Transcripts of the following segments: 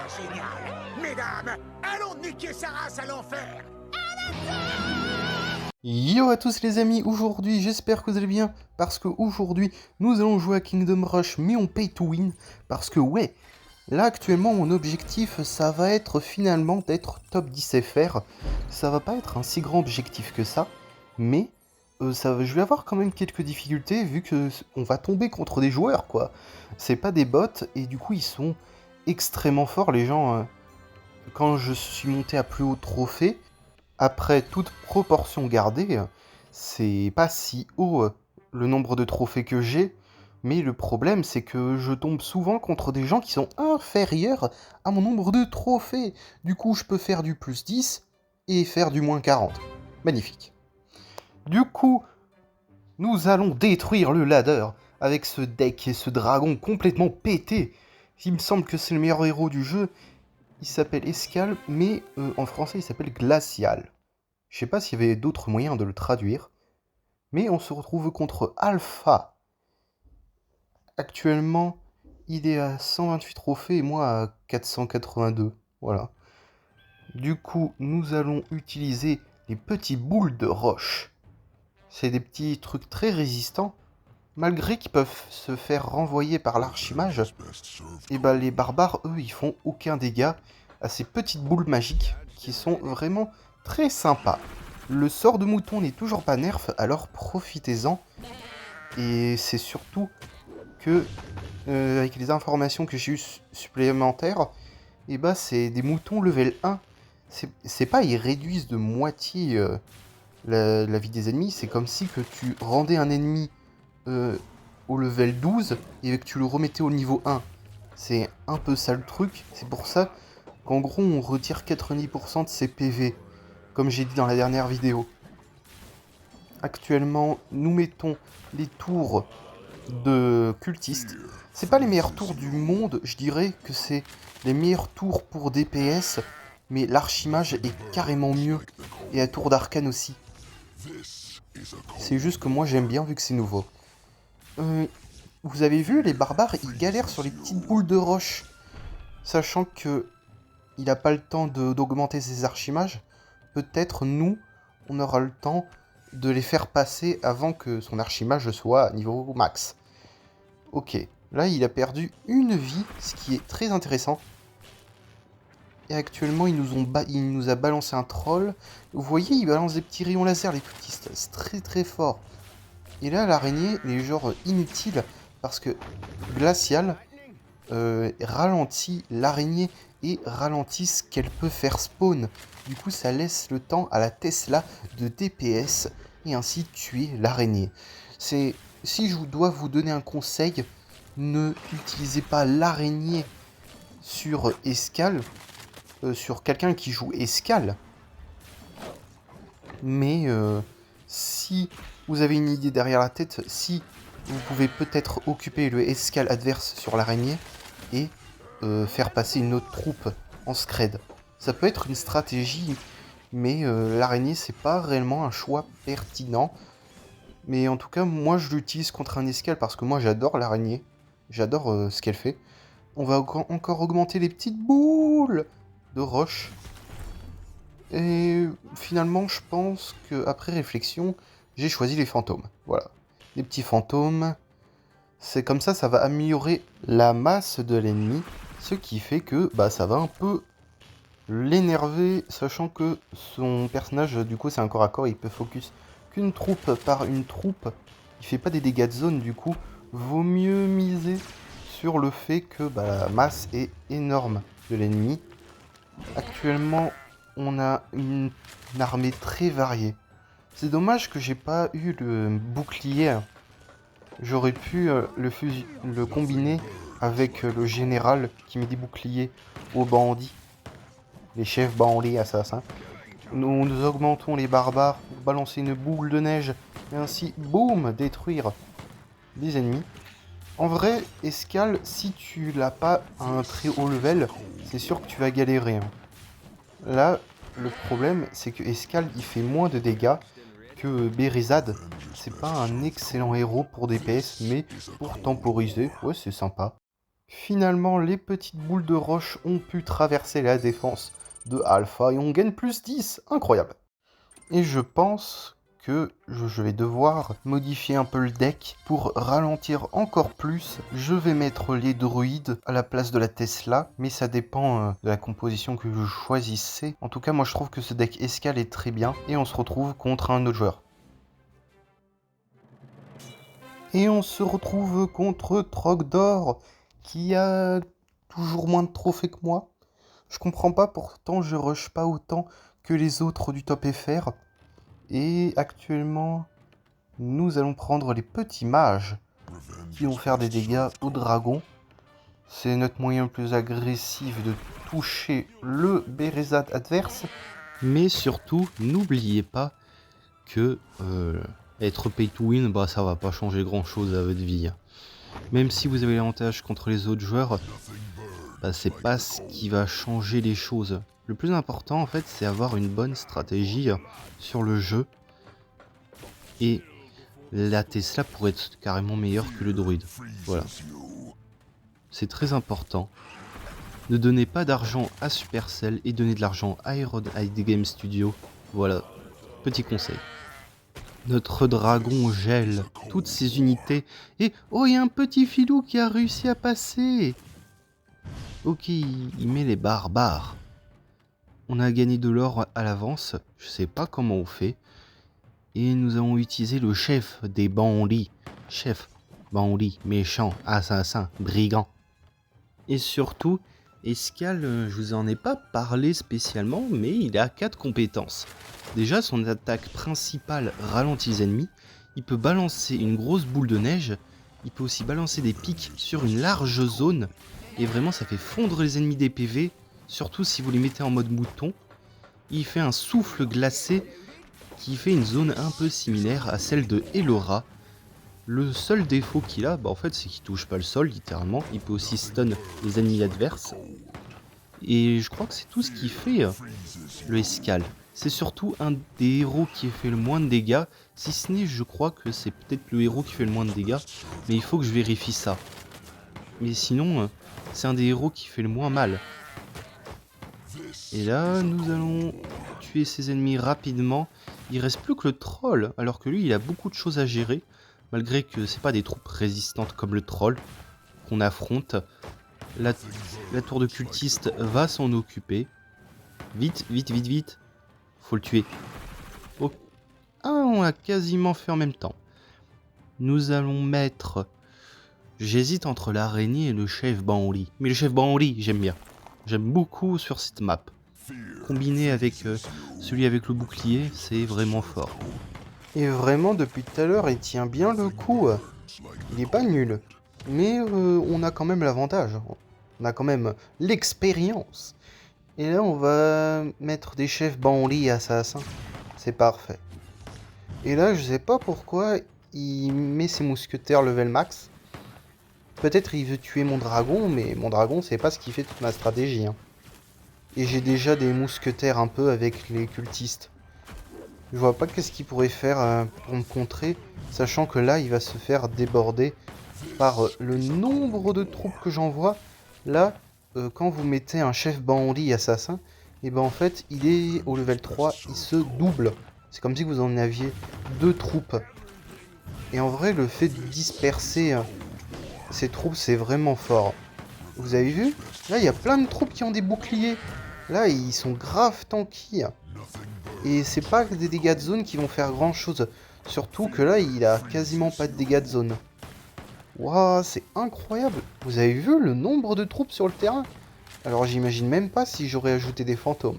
Génial. Mesdames, allons niquer sa race à l'enfer. Yo à tous les amis, aujourd'hui j'espère que vous allez bien, parce que aujourd'hui nous allons jouer à Kingdom Rush, mais on pay to win, parce que ouais, là actuellement mon objectif ça va être finalement d'être top 10 FR, ça va pas être un si grand objectif que ça, mais je vais avoir quand même quelques difficultés vu que on va tomber contre des joueurs quoi, c'est pas des bots et du coup ils sont extrêmement forts les gens, quand je suis monté à plus haut trophée. Après toute proportion gardée, c'est pas si haut le nombre de trophées que j'ai, mais le problème c'est que je tombe souvent contre des gens qui sont inférieurs à mon nombre de trophées. Du coup, je peux faire du plus 10 et faire du moins 40. Magnifique. Du coup, nous allons détruire le ladder avec ce deck et ce dragon complètement pété. Il me semble que c'est le meilleur héros du jeu. Il s'appelle Escal, mais en français il s'appelle Glacial. Je sais pas s'il y avait d'autres moyens de le traduire, mais on se retrouve contre Alpha. Actuellement, il est à 128 trophées et moi à 482. Voilà. Du coup, nous allons utiliser les petits boules de roche. C'est des petits trucs très résistants, malgré qu'ils peuvent se faire renvoyer par l'archimage. Et bah les barbares, eux, ils font aucun dégât à ces petites boules magiques qui sont vraiment très sympas. Le sort de mouton n'est toujours pas nerf, alors profitez-en. Et c'est surtout que, avec les informations que j'ai eues supplémentaires, et bah c'est des moutons level 1. C'est pas, ils réduisent de moitié la vie des ennemis, c'est comme si que tu rendais un ennemi au level 12 et que tu le remettais au niveau 1. C'est un peu ça le truc, c'est pour ça qu'en gros on retire 90% de ses PV, comme j'ai dit dans la dernière vidéo. Actuellement, nous mettons les tours de cultistes. C'est pas les meilleurs tours du monde, je dirais que c'est les meilleurs tours pour DPS, mais l'archimage est carrément mieux, et la tour d'arcane aussi. C'est juste que moi j'aime bien vu que c'est nouveau. Vous avez vu, les barbares, ils galèrent sur les petites boules de roche, sachant que il n'a pas le temps d'augmenter ses archimages. Peut-être nous, on aura le temps de les faire passer avant que son archimage soit à niveau max. Ok, là il a perdu une vie, ce qui est très intéressant. Et actuellement il nous a balancé un troll. Vous voyez, il balance des petits rayons laser, les cultistes, c'est très très fort. Et là l'araignée, elle est genre inutile, parce que Glacial ralentit l'araignée et ralentit ce qu'elle peut faire spawn. Du coup, ça laisse le temps à la Tesla de DPS et ainsi tuer l'araignée. Si je dois vous donner un conseil, ne utilisez pas l'araignée sur Escal, sur quelqu'un qui joue Escal. Mais si vous avez une idée derrière la tête, si vous pouvez peut-être occuper le Escal adverse sur l'araignée et faire passer une autre troupe en scred. Ça peut être une stratégie, mais l'araignée c'est pas réellement un choix pertinent. Mais en tout cas, moi je l'utilise contre un escale parce que moi j'adore l'araignée. J'adore ce qu'elle fait. On va encore augmenter les petites boules de roche. Et finalement, je pense qu'après réflexion, j'ai choisi les fantômes. Voilà. Les petits fantômes. C'est comme ça va améliorer la masse de l'ennemi. Ce qui fait que bah, ça va un peu l'énerver, sachant que son personnage, du coup, c'est un corps à corps, il peut focus qu'une troupe par une troupe. Il fait pas des dégâts de zone, du coup, vaut mieux miser sur le fait que bah, la masse est énorme de l'ennemi. Actuellement, on a une armée très variée. C'est dommage que j'ai pas eu le bouclier. J'aurais pu le combiner avec le général qui met des boucliers aux bandits, les chefs bandits assassins. Nous augmentons les barbares pour balancer une boule de neige et ainsi, boum, détruire les ennemis. En vrai, Escal, si tu l'as pas à un très haut level, c'est sûr que tu vas galérer. Là, le problème, c'est que Escal, il fait moins de dégâts que Berizad. C'est pas un excellent héros pour DPS, mais pour temporiser, ouais, c'est sympa. Finalement, les petites boules de roche ont pu traverser la défense de Alpha et on gagne plus 10. Incroyable. Et je pense que je vais devoir modifier un peu le deck pour ralentir encore plus. Je vais mettre les druides à la place de la Tesla, mais ça dépend de la composition que vous choisissez. En tout cas, moi je trouve que ce deck escale est très bien et on se retrouve contre un autre joueur. Et on se retrouve contre Trogdor qui a toujours moins de trophées que moi. Je comprends pas, pourtant je rush pas autant que les autres du top FR. Et actuellement, nous allons prendre les petits mages qui vont faire des dégâts au dragon. C'est notre moyen le plus agressif de toucher le Bérezad adverse. Mais surtout, n'oubliez pas que être pay to win, bah ça va pas changer grand chose à votre vie. Même si vous avez l'avantage contre les autres joueurs, bah, c'est pas ce qui va changer les choses. Le plus important en fait, c'est avoir une bonne stratégie sur le jeu. Et la Tesla pourrait être carrément meilleure que le druide. Voilà. C'est très important. Ne donnez pas d'argent à Supercell et donnez de l'argent à Iron ID Game Studio. Voilà. Petit conseil. Notre dragon gèle toutes ses unités. Et oh, il y a un petit filou qui a réussi à passer. Ok, il met les barbares. On a gagné de l'or à l'avance. Je sais pas comment on fait. Et nous avons utilisé le chef des bandits. Chef, bandit, méchant, assassin, brigand. Et surtout, Escal, je vous en ai pas parlé spécialement, mais il a 4 compétences. Déjà, son attaque principale ralentit les ennemis. Il peut balancer une grosse boule de neige. Il peut aussi balancer des pics sur une large zone. Et vraiment, ça fait fondre les ennemis des PV. Surtout si vous les mettez en mode mouton. Il fait un souffle glacé qui fait une zone un peu similaire à celle de Elora. Le seul défaut qu'il a, bah en fait, c'est qu'il touche pas le sol, littéralement. Il peut aussi stun les ennemis adverses. Et je crois que c'est tout ce qui fait le Escal. C'est surtout un des héros qui fait le moins de dégâts. Si ce n'est, je crois que c'est peut-être le héros qui fait le moins de dégâts. Mais il faut que je vérifie ça. Mais sinon, c'est un des héros qui fait le moins mal. Et là, nous allons tuer ses ennemis rapidement. Il reste plus que le troll, alors que lui, il a beaucoup de choses à gérer. Malgré que c'est pas des troupes résistantes comme le troll qu'on affronte. La tour de cultiste va s'en occuper. Vite, vite, vite, vite. Faut le tuer. Oh. Ah, on l'a quasiment fait en même temps. Nous allons mettre... J'hésite entre l'araignée et le chef Banli. Mais le chef Banli, j'aime bien. J'aime beaucoup sur cette map. Combiné avec celui avec le bouclier, c'est vraiment fort. Et vraiment, depuis tout à l'heure, il tient bien le coup. Il est pas nul. Mais on a quand même l'avantage. On a quand même l'expérience. Et là, on va mettre des chefs Banli assassins. C'est parfait. Et là, je sais pas pourquoi il met ses mousquetaires level max. Peut-être il veut tuer mon dragon, mais mon dragon, c'est pas ce qui fait toute ma stratégie. Hein. Et j'ai déjà des mousquetaires un peu avec les cultistes. Je vois pas qu'est-ce qu'il pourrait faire pour me contrer, sachant que là, il va se faire déborder par le nombre de troupes que j'envoie. Là, quand vous mettez un chef bandit assassin, et ben en fait, il est au level 3, il se double. C'est comme si vous en aviez 2 troupes. Et en vrai, le fait de disperser ces troupes, c'est vraiment fort. Vous avez vu? Là, il y a plein de troupes qui ont des boucliers. Là, ils sont grave tanky. Et c'est pas des dégâts de zone qui vont faire grand chose. Surtout que là, il a quasiment pas de dégâts de zone. Waouh, c'est incroyable. Vous avez vu le nombre de troupes sur le terrain? Alors j'imagine même pas si j'aurais ajouté des fantômes.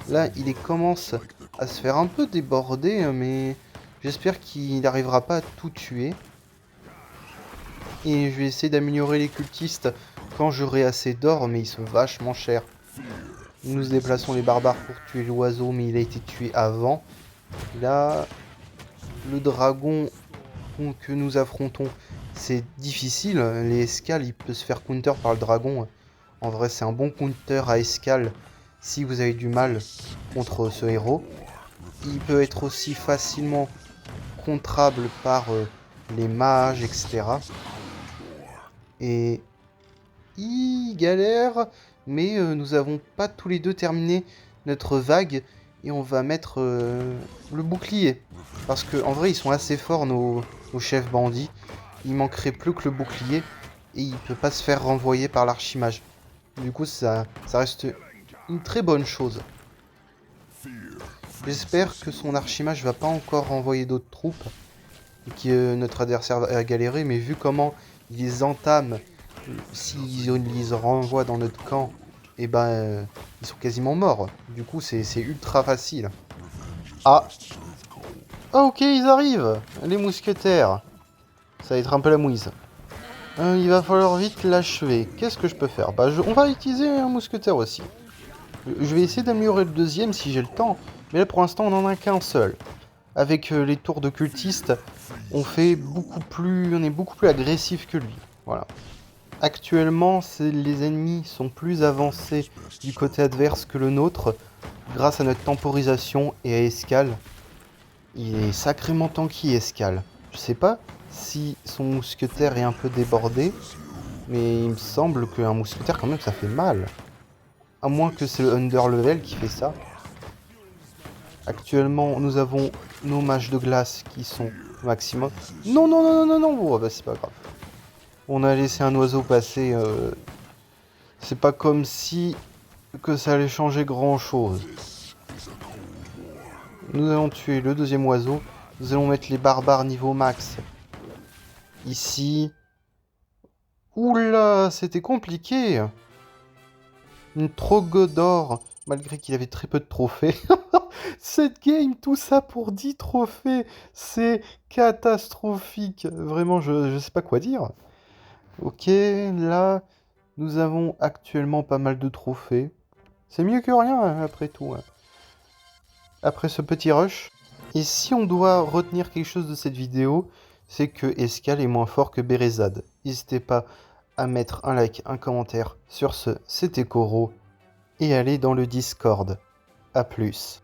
Là, il commence à se faire un peu déborder, mais j'espère qu'il n'arrivera pas à tout tuer. Et je vais essayer d'améliorer les cultistes quand j'aurai assez d'or, mais ils sont vachement chers. Nous déplaçons les barbares pour tuer l'oiseau, mais il a été tué avant. Là, le dragon que nous affrontons, c'est difficile. Les escales, il peut se faire counter par le dragon. En vrai, c'est un bon counter à escale si vous avez du mal contre ce héros. Il peut être aussi facilement contrable par les mages, etc. Et il galère, mais nous avons pas tous les deux terminé notre vague et on va mettre le bouclier. Parce que en vrai, ils sont assez forts, nos chefs bandits. Il manquerait plus que le bouclier et il peut pas se faire renvoyer par l'archimage. Du coup, ça reste une très bonne chose. J'espère que son archimage va pas encore renvoyer d'autres troupes et que notre adversaire va galérer, mais vu comment il les entame, s'ils les renvoient dans notre camp, et ben ils sont quasiment morts. Du coup, c'est ultra facile. Ah! Ah ok, ils arrivent! Les mousquetaires! Ça va être un peu la mouise. Il va falloir vite l'achever. Qu'est-ce que je peux faire? Bah, on va utiliser un mousquetaire aussi. Je vais essayer d'améliorer le deuxième si j'ai le temps. Mais là, pour l'instant, on n'en a qu'un seul. Avec les tours de cultistes, on est beaucoup plus agressif que lui. Voilà. Actuellement, les ennemis sont plus avancés du côté adverse que le nôtre, grâce à notre temporisation et à Escale. Il est sacrément tanky, Escale. Je sais pas si son mousquetaire est un peu débordé, mais il me semble qu'un mousquetaire, quand même, ça fait mal. À moins que c'est le under level qui fait ça. Actuellement, nous avons nos mages de glace qui sont au maximum. Non, non, non, non, non, non, oh, bah, c'est pas grave. On a laissé un oiseau passer. C'est pas comme si que ça allait changer grand chose. Nous allons tuer le deuxième oiseau. Nous allons mettre les barbares niveau max. Ici. Oula, c'était compliqué. Une Trogodor, malgré qu'il avait très peu de trophées. Cette game, tout ça pour 10 trophées. C'est catastrophique. Vraiment, je sais pas quoi dire. Ok, là, nous avons actuellement pas mal de trophées. C'est mieux que rien, hein, après tout. Hein. Après ce petit rush. Et si on doit retenir quelque chose de cette vidéo, c'est que Escale est moins fort que Bérezad. N'hésitez pas à mettre un like, un commentaire. Sur ce, c'était Koro. Et allez dans le Discord. A plus.